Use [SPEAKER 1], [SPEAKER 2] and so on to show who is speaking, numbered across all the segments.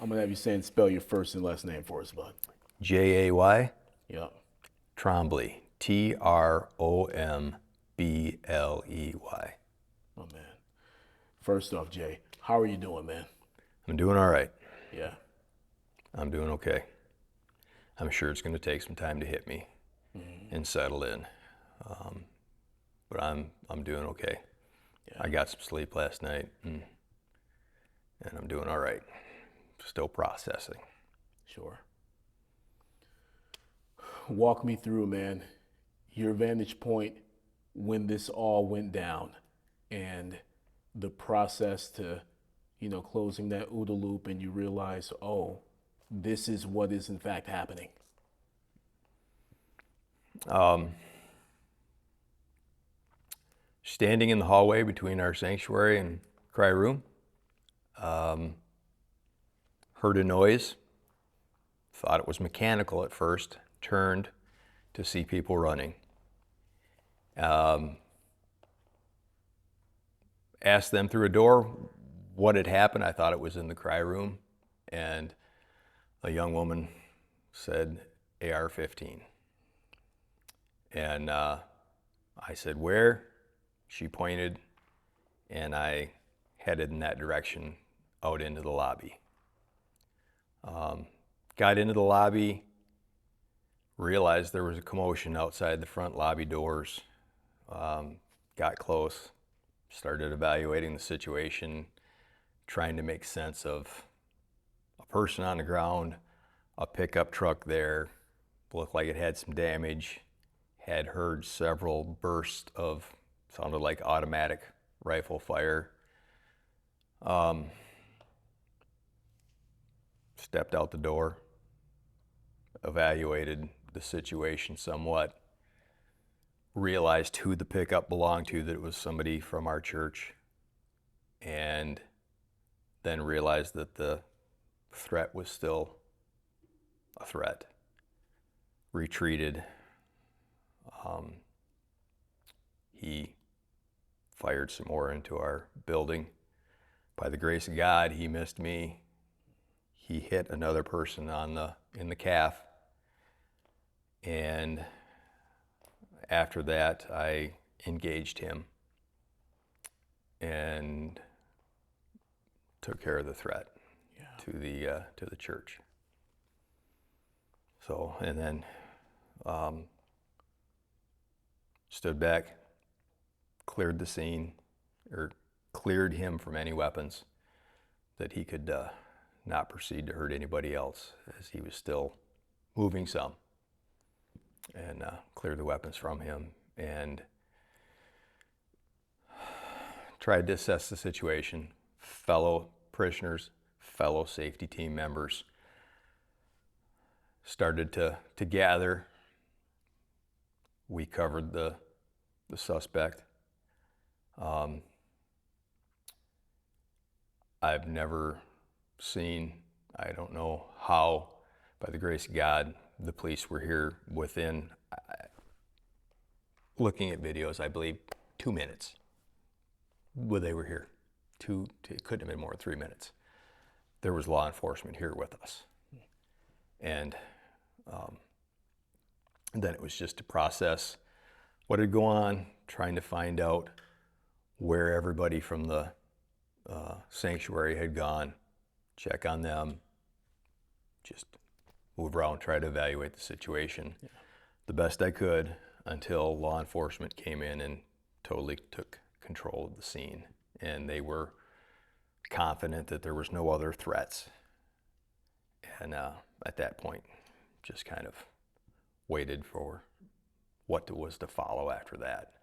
[SPEAKER 1] I'm gonna have you say and spell your first and last name for us, bud.
[SPEAKER 2] Jay
[SPEAKER 1] Yeah.
[SPEAKER 2] Trombley. Trombley.
[SPEAKER 1] Oh man. First off, Jay, how are you doing, man?
[SPEAKER 2] I'm doing all right.
[SPEAKER 1] Yeah.
[SPEAKER 2] I'm doing okay. I'm sure it's going to take some time to hit me and settle in, but I'm doing okay.
[SPEAKER 1] Yeah.
[SPEAKER 2] I got some sleep last night, and I'm doing all right. Still processing.
[SPEAKER 1] Sure. Walk me through, man, your vantage point when this all went down and the process to, closing that OODA loop and you realize, oh, this is what is in fact happening.
[SPEAKER 2] Standing in the hallway between our sanctuary and cry room, heard a noise, thought it was mechanical at first, turned to see people running. Asked them through a door what had happened. I thought it was in the cry room, and a young woman said AR-15. And I said, where? She pointed, and I headed in that direction out into the lobby. Got into the lobby, realized there was a commotion outside the front lobby doors. Got close, started evaluating the situation, trying to make sense of a person on the ground, a pickup truck there, looked like it had some damage, had heard several bursts of, sounded like automatic rifle fire. Stepped out the door, evaluated the situation somewhat, realized who the pickup belonged to, that it was somebody from our church, and then realized that the threat was still a threat. Retreated. He fired some more into our building. By the grace of God, he missed me. He hit another person in the calf. And after that, I engaged him and took care of the threat to the church. So, and then stood back, cleared the scene, or cleared him from any weapons that he could not proceed to hurt anybody else, as he was still moving some, and cleared the weapons from him, and tried to assess the situation. Fellow parishioners, fellow safety team members started to gather. We covered the suspect. I've never seen, I don't know how, by the grace of God, the police were here within, looking at videos, I believe 2 minutes. Well, they were here. It couldn't have been more than 3 minutes. There was law enforcement here with us. And then it was just to process what had gone on, trying to find out where everybody from the sanctuary had gone, check on them, just move around, try to evaluate the situation the best I could until law enforcement came in and totally took control of the scene. And they were confident that there was no other threats. And at that point, just kind of waited for what was to follow after that.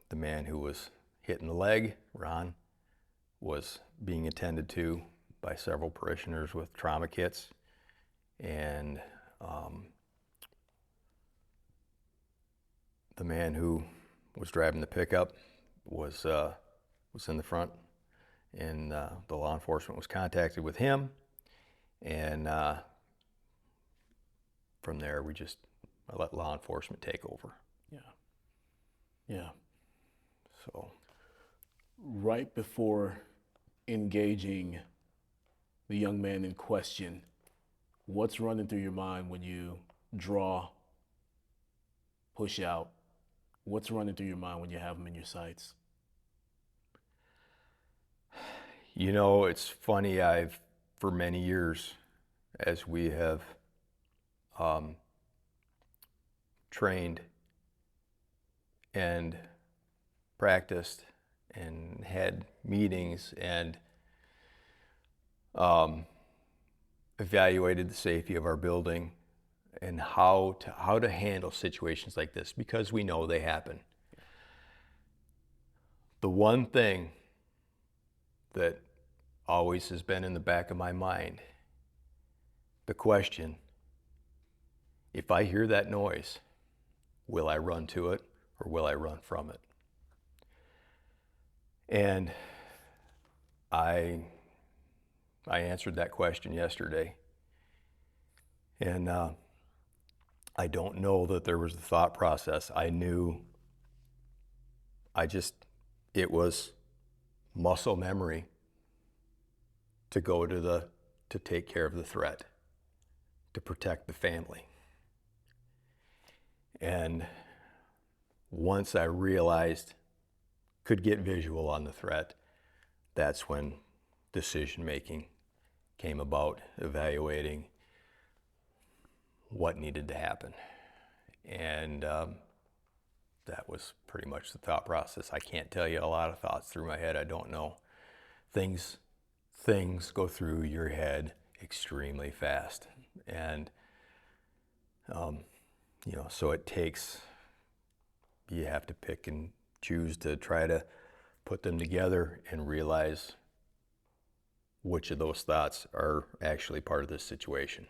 [SPEAKER 2] The man who was hit in the leg, Ron, was being attended to by several parishioners with trauma kits, and the man who was driving the pickup was in the front, and the law enforcement was contacted with him, and from there I let law enforcement take over.
[SPEAKER 1] Yeah.
[SPEAKER 2] So
[SPEAKER 1] Right before engaging the young man in question, what's running through your mind when you draw, push out? What's running through your mind when you have them in your sights?
[SPEAKER 2] You know, it's funny, for many years, as we have trained and practiced and had meetings and evaluated the safety of our building and how to handle situations like this, because we know they happen. The one thing that always has been in the back of my mind, the question, if I hear that noise, will I run to it or will I run from it? And I answered that question yesterday. And I don't know that there was a thought process. I knew, it was muscle memory to go to take care of the threat, to protect the family. And once I realized, could get visual on the threat, that's when decision making came about, evaluating what needed to happen. And that was pretty much the thought process. I can't tell you a lot of thoughts through my head. I don't know. Things go through your head extremely fast. And, so it takes, you have to pick and choose to try to put them together and realize which of those thoughts are actually part of this situation.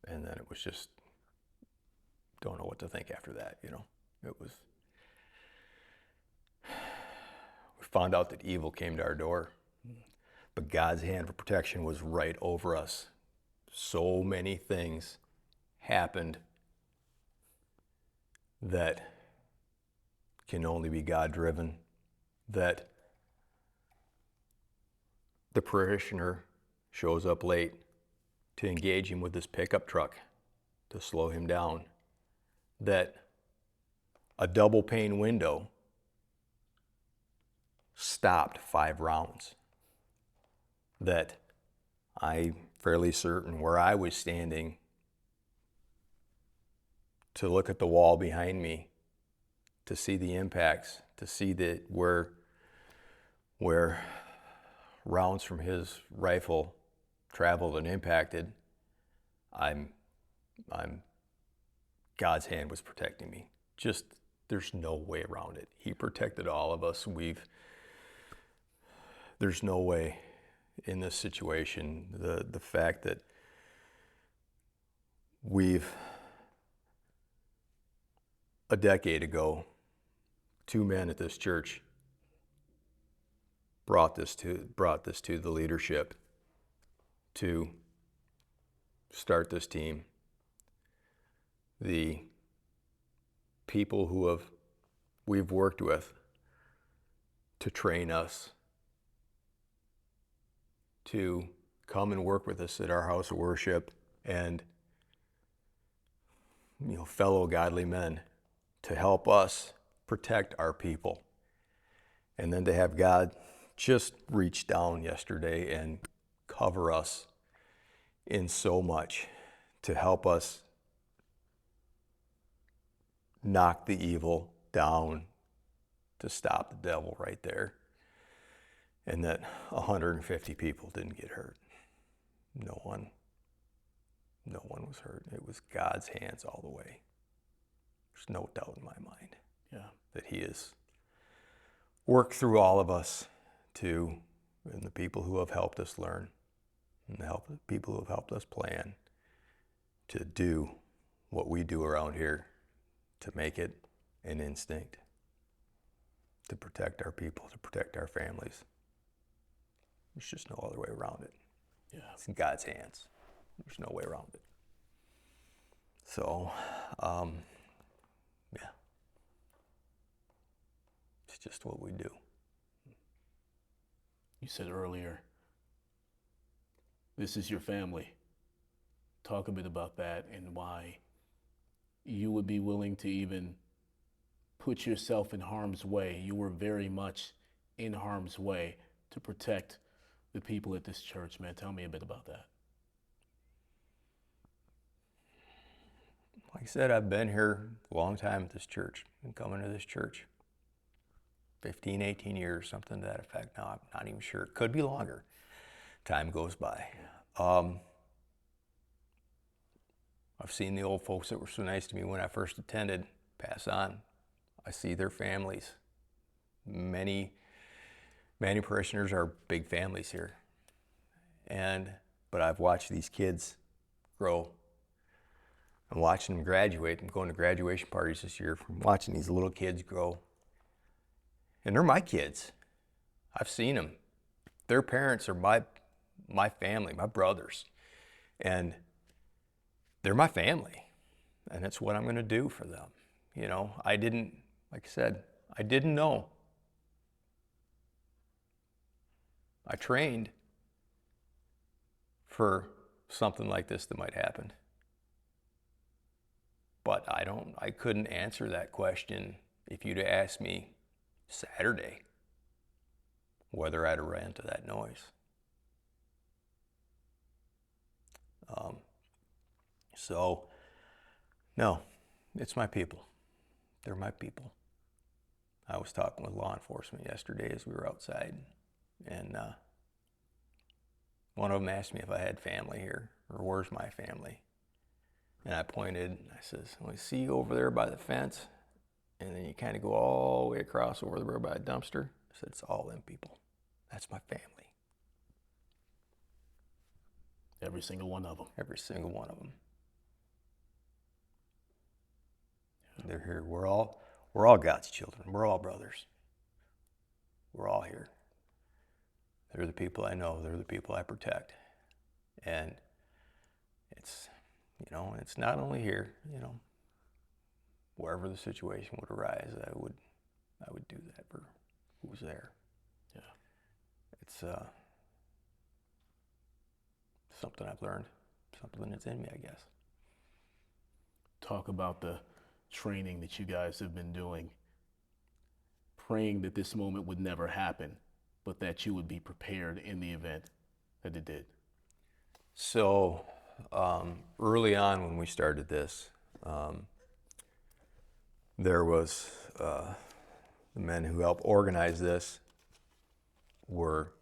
[SPEAKER 2] And then it was just, don't know what to think after that, It was, we found out that evil came to our door, but God's hand of protection was right over us. So many things happened that can only be God-driven, that the parishioner shows up late to engage him with his pickup truck to slow him down, that a double pane window stopped 5 rounds, that I'm fairly certain where I was standing to look at the wall behind me, to see the impacts, to see that where rounds from his rifle traveled and impacted, God's hand was protecting me. Just, there's no way around it. He protected all of us. There's no way in this situation. The fact that a decade ago, 2 men at this church brought this to the leadership to start this team. The people who we've worked with to train us, to come and work with us at our house of worship, and fellow godly men to help us protect our people. And then to have God just reach down yesterday and cover us in so much to help us knock the evil down, to stop the devil right there. And that 150 people didn't get hurt. No one was hurt. It was God's hands all the way. There's no doubt in my mind that He has worked through all of us and the people who have helped us learn, and the people who have helped us plan to do what we do around here, to make it an instinct, to protect our people, to protect our families. There's just no other way around it.
[SPEAKER 1] Yeah.
[SPEAKER 2] It's in God's hands. There's no way around it. So, it's just what we do.
[SPEAKER 1] said earlier, this is your family. Talk a bit about that and why you would be willing to even put yourself in harm's way. You were very much in harm's way to protect the people at this church, man. Tell me a bit about that.
[SPEAKER 2] Like I said, I've been here a long time at this church. Been coming to this church 15, 18 years, something to that effect. Now, I'm not even sure. It could be longer. Time goes by. I've seen the old folks that were so nice to me when I first attended pass on. I see their families. Many parishioners are big families here. But I've watched these kids grow. I'm watching them graduate. I'm going to graduation parties this year from watching these little kids grow. And they're my kids. I've seen them. Their parents are my family, my brothers. And they're my family. And that's what I'm going to do for them. You know, I didn't know. I trained for something like this that might happen. But I couldn't answer that question if you'd asked me Saturday whether I'd have ran to that noise. So, no, it's my people. They're my people. I was talking with law enforcement yesterday as we were outside, and one of them asked me if I had family here, or where's my family? And I pointed, and I says, well, see you over there by the fence, and then you kind of go all the way across over there by a dumpster. I said, it's all them people. That's my family.
[SPEAKER 1] Every single one of them.
[SPEAKER 2] Every single one of them. They're here. We're all God's children. We're all brothers. We're all here. They're the people I know. They're the people I protect. And it's not only here, wherever the situation would arise, I would do that for who's there.
[SPEAKER 1] Yeah.
[SPEAKER 2] It's something I've learned, something that's in me, I guess.
[SPEAKER 1] Talk about the training that you guys have been doing, praying that this moment would never happen, but that you would be prepared in the event that it did.
[SPEAKER 2] So early on when we started this, there was the men who helped organize this were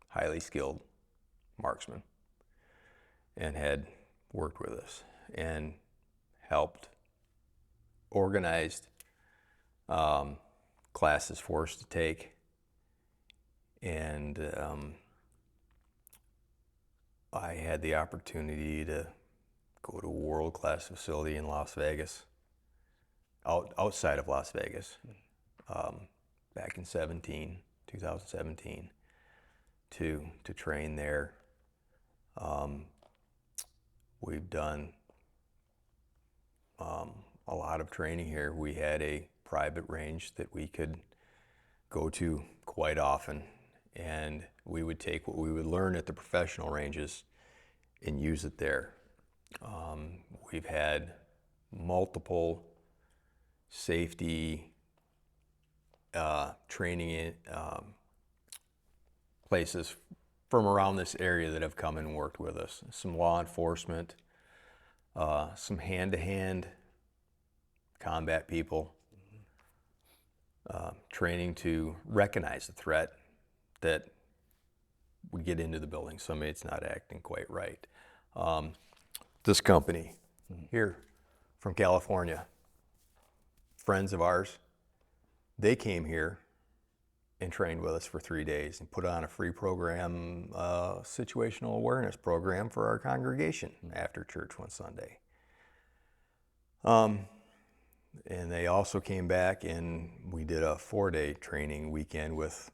[SPEAKER 2] highly skilled marksmen and had worked with us and helped organized classes for us to take. And I had the opportunity to go to a world-class facility in Las Vegas, outside of Las Vegas, back in 2017, to train there. We've done a lot of training here. We had a private range that we could go to quite often, and we would take what we would learn at the professional ranges and use it there. We've had multiple safety training places from around this area that have come and worked with us. Some law enforcement, some hand-to-hand combat people, training to recognize the threat that would get into the building. Somebody that's not acting quite right. This company here from California, friends of ours, they came here and trained with us for 3 days and put on a free program, situational awareness program for our congregation after church one Sunday. And they also came back and we did a 4-day training weekend with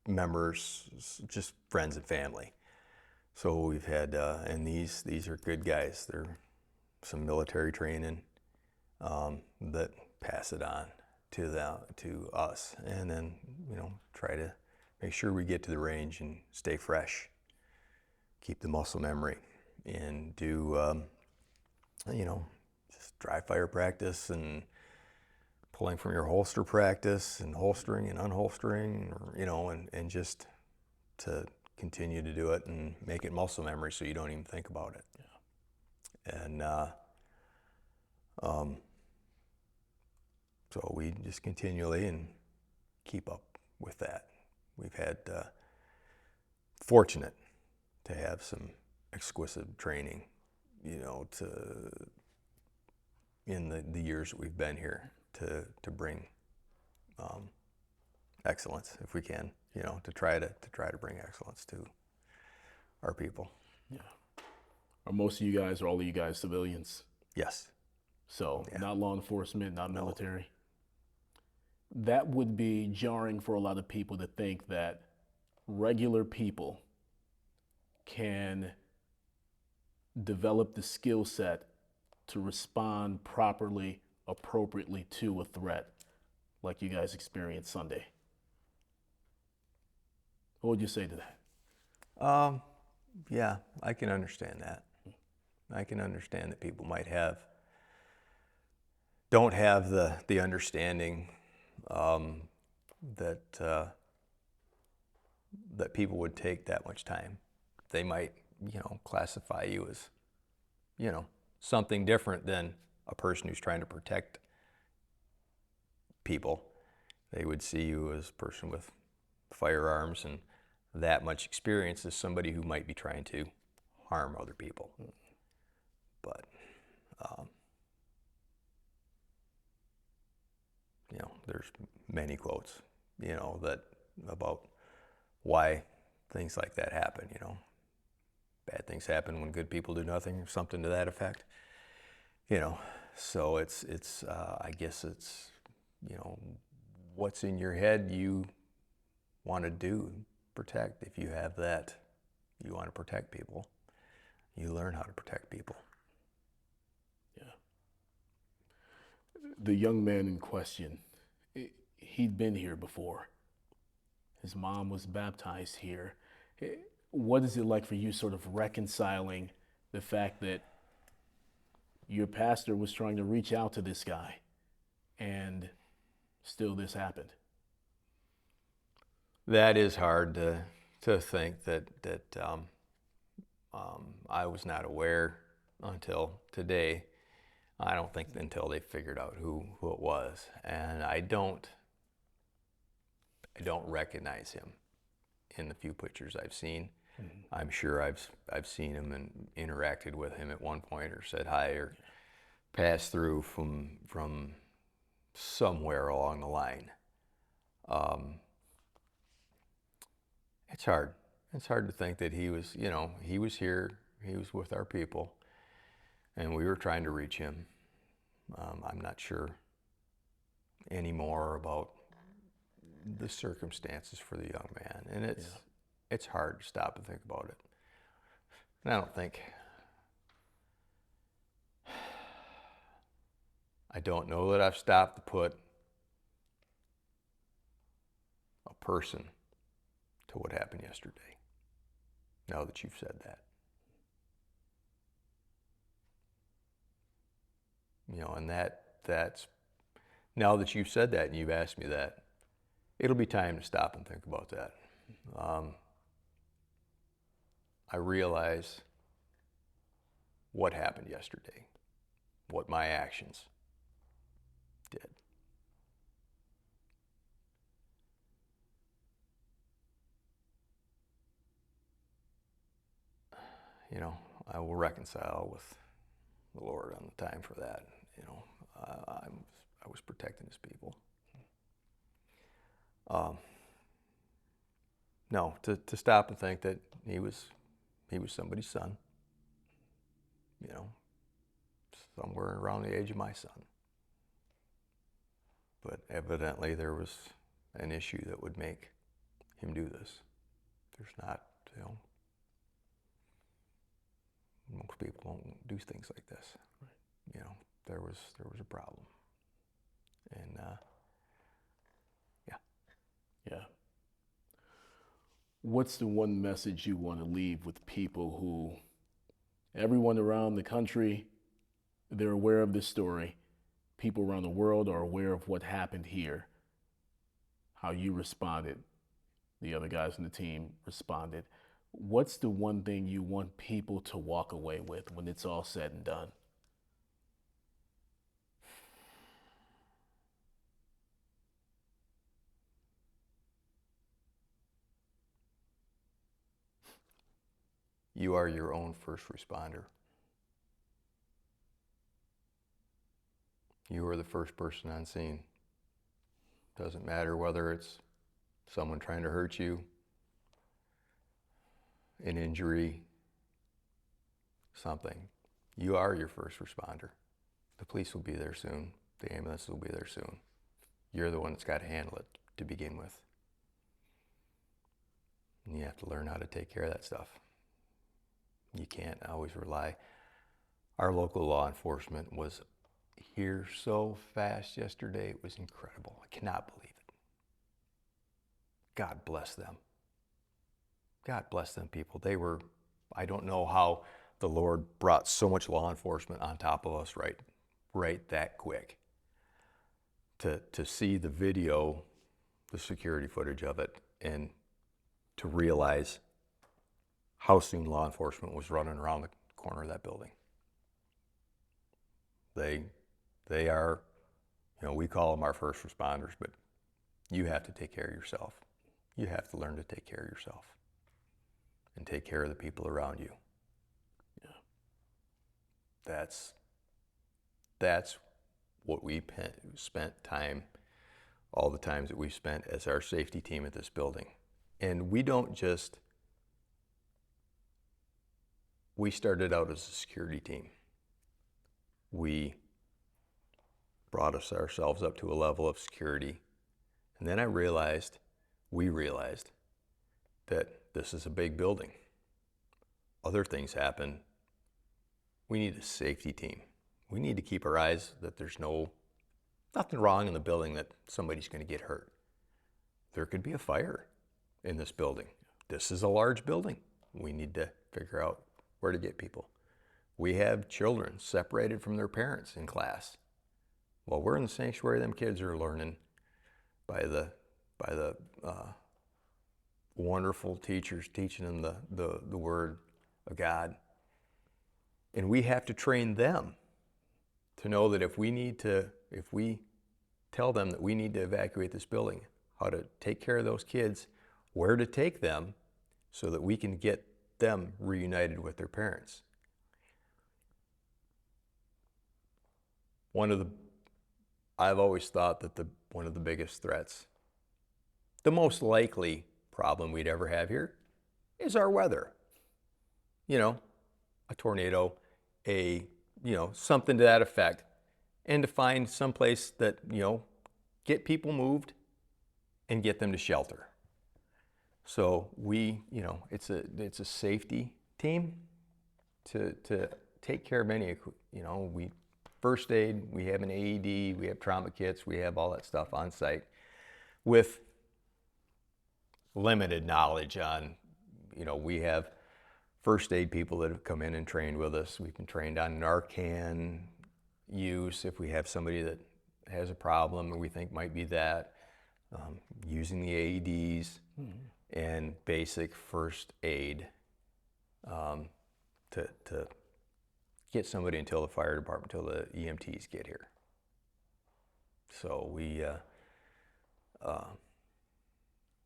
[SPEAKER 2] members, just friends and family. So we've had, and these are good guys. They're some military training that pass it on. to us, and then try to make sure we get to the range and stay fresh, keep the muscle memory, and do just dry fire practice and pulling from your holster practice and holstering and unholstering, and just to continue to do it and make it muscle memory so you don't even think about it. Yeah. And so we just continually and keep up with that. We've had fortunate to have some exquisite training, in the years that we've been here to bring excellence, if we can, to try to bring excellence to our people.
[SPEAKER 1] Yeah. Are most of you guys, or all of you guys, civilians?
[SPEAKER 2] Yes.
[SPEAKER 1] So
[SPEAKER 2] Yeah.
[SPEAKER 1] not law enforcement, not
[SPEAKER 2] No.
[SPEAKER 1] military. That would be jarring for a lot of people to think that regular people can develop the skill set to respond properly, appropriately to a threat like you guys experienced Sunday. What would you say to that?
[SPEAKER 2] Yeah, I can understand that. I can understand that people might don't have the understanding that people would take that much time. They might, classify you as, something different than a person who's trying to protect people. They would see you as a person with firearms and that much experience as somebody who might be trying to harm other people. But, there's many quotes, that about why things like that happen, Bad things happen when good people do nothing, or something to that effect. So it's I guess it's, what's in your head you want to do, protect. If you have that, you want to protect people, you learn how to protect people.
[SPEAKER 1] Yeah. The young man in question, he'd been here before. His mom was baptized here. What is it like for you sort of reconciling the fact that your pastor was trying to reach out to this guy and still this happened?
[SPEAKER 2] That is hard to think that I was not aware until today. I don't think until they figured out who it was, and I don't recognize him in the few pictures I've seen. Mm-hmm. I'm sure I've seen him and interacted with him at one point, or said hi, or passed through from somewhere along the line. It's hard. It's hard to think that he was here, he was with our people, and we were trying to reach him. I'm not sure anymore about the circumstances for the young man, and it's hard to stop and think about it. And I don't know that I've stopped to put a person to what happened yesterday, now that you've said that. And that's, now that you've said that and you've asked me that, it'll be time to stop and think about that. I realize what happened yesterday, what my actions did. I will reconcile with the Lord on the time for that. I was protecting His people. No, to stop and think that he was somebody's son. Somewhere around the age of my son. But evidently there was an issue that would make him do this. There's not, most people don't do things like this. Right. There was a problem. And
[SPEAKER 1] what's the one message you want to leave with people who, everyone around the country, they're aware of this story. People around the world are aware of what happened here, how you responded, the other guys on the team responded. What's the one thing you want people to walk away with when it's all said and done?
[SPEAKER 2] You are your own first responder. You are the first person on scene. Doesn't matter whether it's someone trying to hurt you, an injury, something. You are your first responder. The police will be there soon. The ambulance will be there soon. You're the one that's got to handle it to begin with. And you have to learn how to take care of that stuff. You can't always rely. Our local law enforcement was here so fast yesterday. It was incredible. I cannot believe it. God bless them. God bless them people. They were, I don't know how the Lord brought so much law enforcement on top of us right that quick. To see the video, the security footage of it, and to realize how soon law enforcement was running around the corner of that building. They are, we call them our first responders, but you have to take care of yourself. You have to learn to take care of yourself and take care of the people around you. Yeah. That's what we spent time, all the times that we've spent as our safety team at this building. And we don't just, we started out as a security team. We brought ourselves up to a level of security. And then we realized that this is a big building. Other things happen. We need a safety team. We need to keep our eyes that there's nothing wrong in the building, that somebody's going to get hurt. There could be a fire in this building. This is a large building. We need to figure out where to get people. We have children separated from their parents in class. While we're in the sanctuary, them kids are learning by the wonderful teachers teaching them the word of God. And we have to train them to know that if we tell them that we need to evacuate this building, how to take care of those kids, where to take them so that we can get them reunited with their parents. I've always thought that one of the biggest threats, the most likely problem we'd ever have here, is our weather. A tornado, something to that effect. And to find someplace that, get people moved and get them to shelter. So it's a safety team to take care of any, we first aid, we have an AED, we have trauma kits, we have all that stuff on site with limited knowledge on, we have first aid people that have come in and trained with us. We've been trained on Narcan use if we have somebody that has a problem or we think might be that, using the AEDs and basic first aid to get somebody until the fire department, until the EMTs get here. So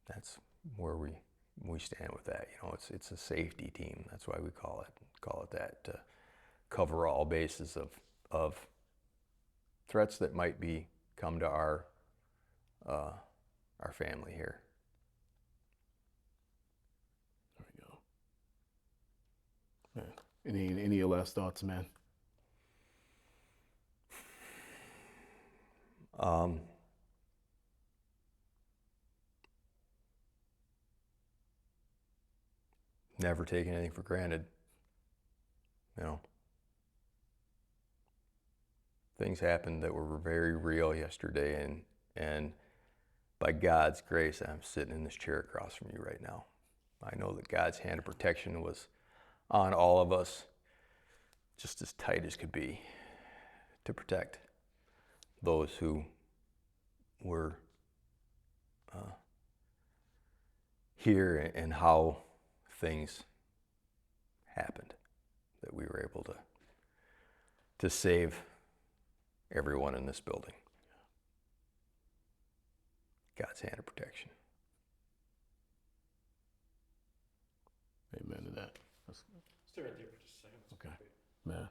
[SPEAKER 2] that's where we stand with that. It's a safety team. That's why we call it that, to cover all bases of threats that might come to our family here.
[SPEAKER 1] There we go. Man, any last thoughts, man?
[SPEAKER 2] Never take anything for granted. Things happened that were very real yesterday, and by God's grace, I'm sitting in this chair across from you right now. I know that God's hand of protection was on all of us, just as tight as could be, to protect those who were here and how things happened, that we were able to save everyone in this building. God's hand of protection.
[SPEAKER 1] Amen to that.
[SPEAKER 3] Stay right there for just a second.
[SPEAKER 1] Okay. Man.